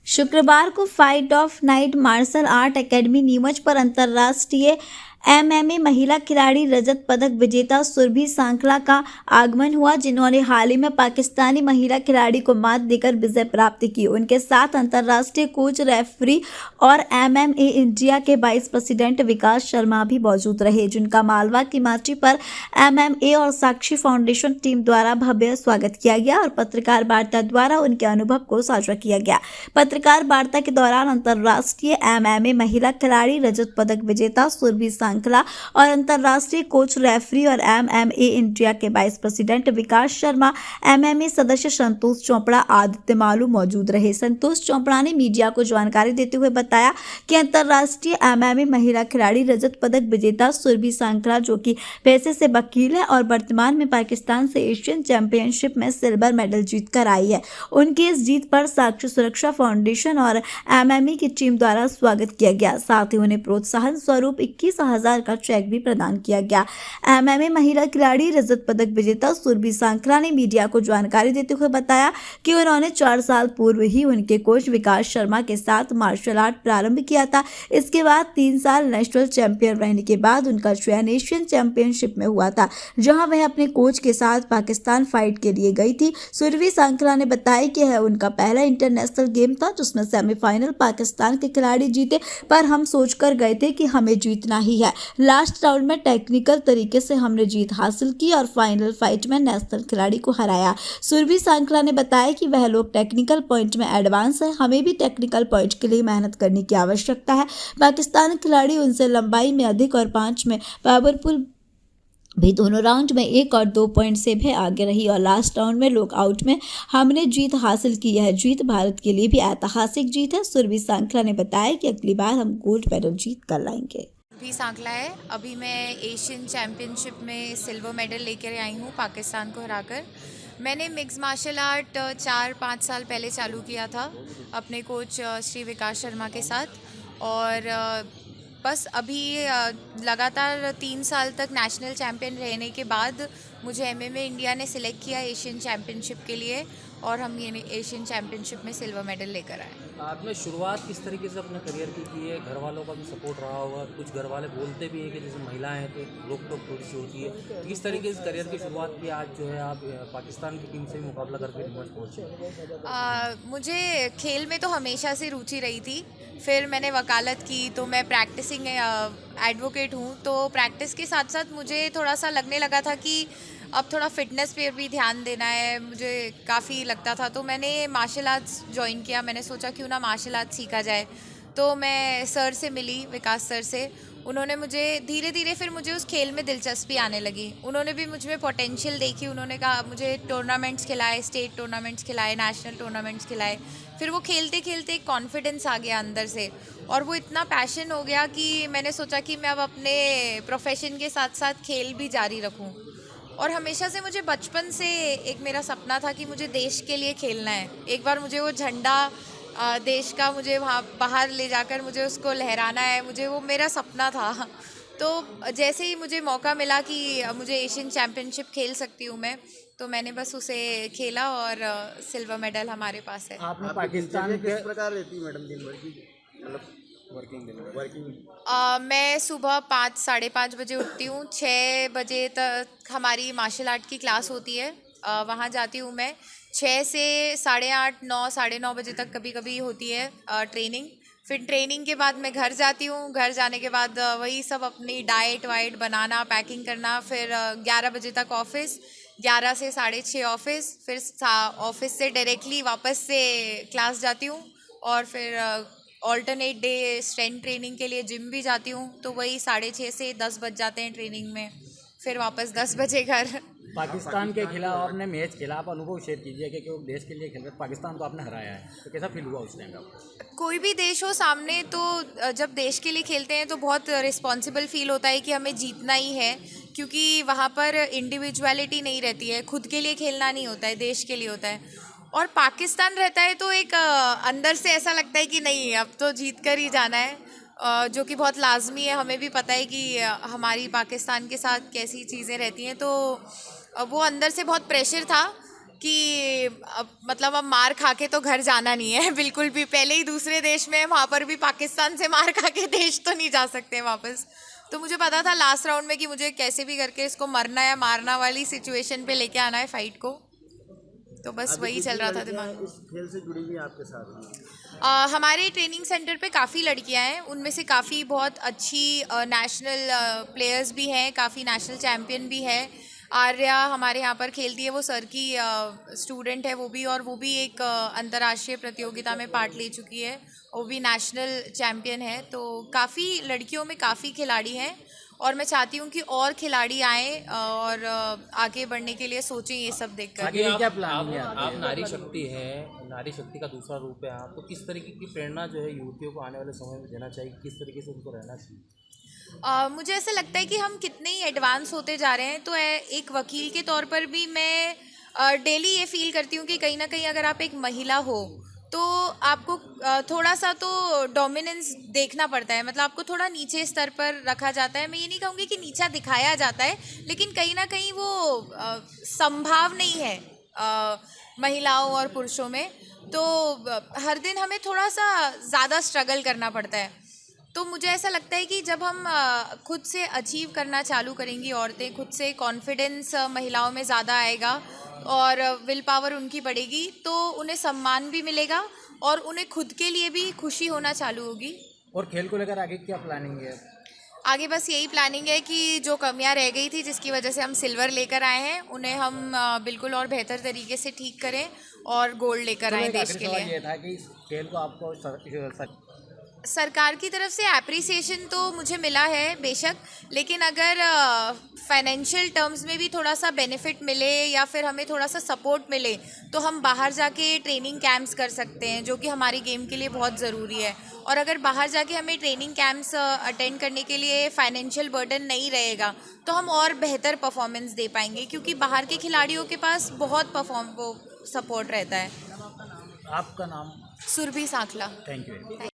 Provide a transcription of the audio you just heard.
शुक्रवार को fight of night martial art academy Neemuch पर अंतर्राष्ट्रीय एमएमए महिला खिलाड़ी रजत पदक विजेता सुरभि सांखला का आगमन हुआ, जिन्होंने हाल ही में पाकिस्तानी महिला खिलाड़ी को मात देकर विजय प्राप्त की। उनके साथ अंतर्राष्ट्रीय कोच, रेफरी और एमएमए इंडिया के वाइस प्रेसिडेंट विकास शर्मा भी मौजूद रहे, जिनका मालवा की माटी पर एमएमए और साक्षी फाउंडेशन टीम द्वारा भव्य स्वागत किया गया और पत्रकार वार्ता द्वारा उनके अनुभव को साझा किया गया। पत्रकार वार्ता के दौरान अंतर्राष्ट्रीय एमएमए महिला खिलाड़ी, रजत पदक विजेता सुरभि सांखला और अंतर्राष्ट्रीय कोच, रेफरी और एमएमए इंडिया के वाइस प्रेसिडेंट विकास शर्मा, एमएमए सदस्य संतोष चोपड़ा, आदित्य मालू मौजूद रहे। संतोष चोपड़ा ने मीडिया को जानकारी देते हुए बताया कि अंतर्राष्ट्रीय एमएमए महिला खिलाड़ी, रजत पदक विजेता सुरभि सांखला, जो कि पेशे से वकील है और वर्तमान में पाकिस्तान से एशियन चैंपियनशिप में सिल्वर मेडल जीत कर आई है, उनकी इस जीत पर साक्षी सुरक्षा फाउंडेशन और एमएमए की टीम द्वारा स्वागत किया गया। साथ ही उन्हें प्रोत्साहन स्वरूप 21,000 का चेक भी प्रदान किया गया। एमएमए महिला खिलाड़ी, रजत पदक विजेता सुरभि सांखला ने मीडिया को जानकारी देते हुए बताया कि उन्होंने 4 साल पूर्व ही उनके कोच विकास शर्मा के साथ मार्शल आर्ट प्रारंभ किया था। इसके बाद 3 साल नेशनल चैंपियन रहने के बाद उनका चयन एशियन चैंपियनशिप में हुआ था, जहां वह अपने कोच के साथ पाकिस्तान फाइट के लिए गई थी। सुरभि सांखला ने बताया कि यह उनका पहला इंटरनेशनल गेम था, जिसमें सेमीफाइनल पाकिस्तान के खिलाड़ी जीते, पर हम सोचकर गए थे कि हमें जीतना ही है। लास्ट राउंड में टेक्निकल तरीके से हमने जीत हासिल की और फाइनल फाइट में नेशनल खिलाड़ी को हराया। सुरभि सांखला ने बताया कि वह लोग टेक्निकल पॉइंट में एडवांस है, हमें भी टेक्निकल पॉइंट के लिए मेहनत करने की आवश्यकता है। पाकिस्तान खिलाड़ी उनसे लंबाई में अधिक और 5 में पावरफुल भी दोनों राउंड में 1 और 2 पॉइंट से भी आगे रही और लास्ट राउंड में लॉकआउट में हमने जीत हासिल की। यह जीत भारत के लिए भी ऐतिहासिक जीत है। सुरभि सांखला ने बताया कि अगली बार हम गोल्ड मेडल जीत कर लाएंगे। भी सांखला है। अभी मैं एशियन चैम्पियनशिप में सिल्वर मेडल लेकर आई हूँ पाकिस्तान को हराकर। मैंने मिक्स मार्शल आर्ट 4-5 साल पहले चालू किया था अपने कोच श्री विकास शर्मा के साथ और बस अभी लगातार 3 साल तक नेशनल चैम्पियन रहने के बाद मुझे एमएमए इंडिया ने सिलेक्ट किया एशियन चैम्पियनशिप के लिए और हम ये एशियन चैम्पियनशिप में सिल्वर मेडल लेकर आए। आपने शुरुआत किस तरीके से अपने करियर की है? घर वालों का भी सपोर्ट रहा होगा, कुछ घर वाले बोलते भी हैं कि जैसे महिलाएं हैं तो रोक टोक थोड़ी सी होती है, तो किस तरीके से करियर की शुरुआत की? आज जो है आप पाकिस्तान की टीम से मुकाबला करके नीमच पहुँचे। मुझे खेल में तो हमेशा से रुचि रही थी, फिर मैंने वकालत की तो मैं प्रैक्टिसिंग एडवोकेट हूँ, तो प्रैक्टिस के साथ साथ मुझे थोड़ा सा लगने लगा था कि अब थोड़ा फिटनेस पे भी ध्यान देना है, मुझे काफ़ी लगता था, तो मैंने मार्शल आर्ट्स ज्वाइन किया। मैंने सोचा क्यों ना मार्शल आर्ट्स सीखा जाए, तो मैं सर से मिली, विकास सर से। उन्होंने मुझे धीरे धीरे फिर मुझे उस खेल में दिलचस्पी आने लगी। उन्होंने भी मुझ में पोटेंशियल देखी, उन्होंने कहा मुझे टूर्नामेंट्स खिलाए, स्टेट टूर्नामेंट्स खिलाए, नेशनल टूर्नामेंट्स खिलाए। फिर वो खेलते खेलते एक कॉन्फिडेंस आ गया अंदर से और वो इतना पैशन हो गया कि मैंने सोचा कि मैं अब अपने प्रोफेशन के साथ साथ खेल भी जारी रखूँ। और हमेशा से मुझे बचपन से एक मेरा सपना था कि मुझे देश के लिए खेलना है। एक बार मुझे वो झंडा देश का मुझे वहाँ बाहर ले जाकर मुझे उसको लहराना है, मुझे वो मेरा सपना था। तो जैसे ही मुझे मौका मिला कि मुझे एशियन चैम्पियनशिप खेल सकती हूँ मैं, तो मैंने बस उसे खेला और सिल्वर मेडल हमारे पास है। आपने पाकिस्तान के किस प्रकार रहती है मैडम दिन भर की, मतलब वर्किंग? मैं सुबह 5-5:30 बजे उठती हूँ। 6 बजे तक हमारी मार्शल आर्ट की क्लास होती है, वहाँ जाती हूँ मैं। 6 से 8:30, 9, 9:30 बजे तक कभी कभी होती है ट्रेनिंग। फिर ट्रेनिंग के बाद मैं घर जाती हूँ। घर जाने के बाद वही सब अपनी डाइट वाइट बनाना, पैकिंग करना। फिर 11 बजे तक ऑफिस, 11 से 6:30 ऑफिस, फिर ऑफिस से डायरेक्टली वापस से क्लास जाती हूँ और फिर ऑल्टरनेट डे स्ट्रेंथ ट्रेनिंग के लिए जिम भी जाती हूँ। तो वही 6:30 से 10 बज जाते हैं ट्रेनिंग में, फिर वापस 10 बजे घर। पाकिस्तान के खिलाफ आपने मैच खेला, आप अनुभव शेयर कीजिए कि क्यों देश के लिए खेल रहे, पाकिस्तान को आपने हराया है, तो कैसा फील हुआ उस टाइम आपको? कोई भी देश हो सामने, तो जब देश के लिए खेलते हैं तो बहुत रिस्पॉन्सिबल फील होता है कि हमें जीतना ही है, क्योंकि वहाँ पर इंडिविजुअलिटी नहीं रहती है, खुद के लिए खेलना नहीं होता है, देश के लिए होता है। और पाकिस्तान रहता है तो एक अंदर से ऐसा लगता है कि नहीं, अब तो जीत कर ही जाना है, जो कि बहुत लाजमी है। हमें भी पता है कि हमारी पाकिस्तान के साथ कैसी चीज़ें रहती हैं, तो वो अंदर से बहुत प्रेशर था। कि मतलब अब मार खा के तो घर जाना नहीं है बिल्कुल भी। पहले ही दूसरे देश में, वहाँ पर भी पाकिस्तान से मार खा के देश तो नहीं जा सकते वापस। तो मुझे पता था लास्ट राउंड में कि मुझे कैसे भी करके इसको मरना या मारना वाली सिचुएशन पे लेके आना है फाइट को। तो बस वही चल रहा था दिमाग में। इस खेल से जुड़ी हुई आपके साथ में? हमारे ट्रेनिंग सेंटर पे काफ़ी लड़कियां हैं, उनमें से काफ़ी बहुत अच्छी नेशनल प्लेयर्स भी हैं, काफ़ी नेशनल चैम्पियन भी है। आर्या हमारे यहाँ पर खेलती है, वो सर की स्टूडेंट है वो भी, और वो भी एक अंतर्राष्ट्रीय प्रतियोगिता में पार्ट ले चुकी है, वो भी नेशनल चैम्पियन है। तो काफ़ी लड़कियों में काफ़ी खिलाड़ी हैं, और मैं चाहती हूँ कि और खिलाड़ी आएँ और आगे बढ़ने के लिए सोचें ये सब देखकर। आगे क्या प्लानिंग है? आप नारी शक्ति है, नारी शक्ति का दूसरा रूप है आप, तो किस तरीके की प्रेरणा जो है युवतियों को आने वाले समय में देना चाहिए, किस तरीके से उनको रहना चाहिए? मुझे ऐसा लगता है कि हम कितने ही एडवांस होते जा रहे हैं। तो एक वकील के तौर पर भी मैं डेली ये फील करती हूँ कि कहीं ना कहीं अगर आप एक महिला हो तो आपको थोड़ा सा तो डोमिनेंस देखना पड़ता है, मतलब आपको थोड़ा नीचे स्तर पर रखा जाता है। मैं ये नहीं कहूँगी कि नीचा दिखाया जाता है, लेकिन कहीं ना कहीं वो संभाव नहीं है महिलाओं और पुरुषों में। तो हर दिन हमें थोड़ा सा ज़्यादा स्ट्रगल करना पड़ता है। तो मुझे ऐसा लगता है कि जब हम खुद से अचीव करना चालू करेंगी औरतें, खुद से कॉन्फिडेंस महिलाओं में ज़्यादा आएगा और विल पावर उनकी बढ़ेगी, तो उन्हें सम्मान भी मिलेगा और उन्हें खुद के लिए भी खुशी होना चालू होगी। और खेल को लेकर आगे क्या प्लानिंग है? आगे बस यही प्लानिंग है कि जो कमियां रह गई थी, जिसकी वजह से हम सिल्वर लेकर आए हैं, उन्हें हम बिल्कुल और बेहतर तरीके से ठीक करें और गोल्ड लेकर आए देश के लिए। ये था कि इस खेल को आपको सरकार की तरफ से एप्रिसिएशन तो मुझे मिला है बेशक, लेकिन अगर फाइनेंशियल टर्म्स में भी थोड़ा सा बेनिफिट मिले या फिर हमें थोड़ा सा सपोर्ट मिले तो हम बाहर जाके ट्रेनिंग कैंप्स कर सकते हैं, जो कि हमारी गेम के लिए बहुत ज़रूरी है। और अगर बाहर जाके हमें ट्रेनिंग कैंप्स अटेंड करने के लिए फाइनेंशियल बर्डन नहीं रहेगा तो हम और बेहतर परफॉर्मेंस दे पाएंगे, क्योंकि बाहर के खिलाड़ियों के पास बहुत सपोर्ट रहता है। आपका नाम? सुरभि सांखला। Thank you.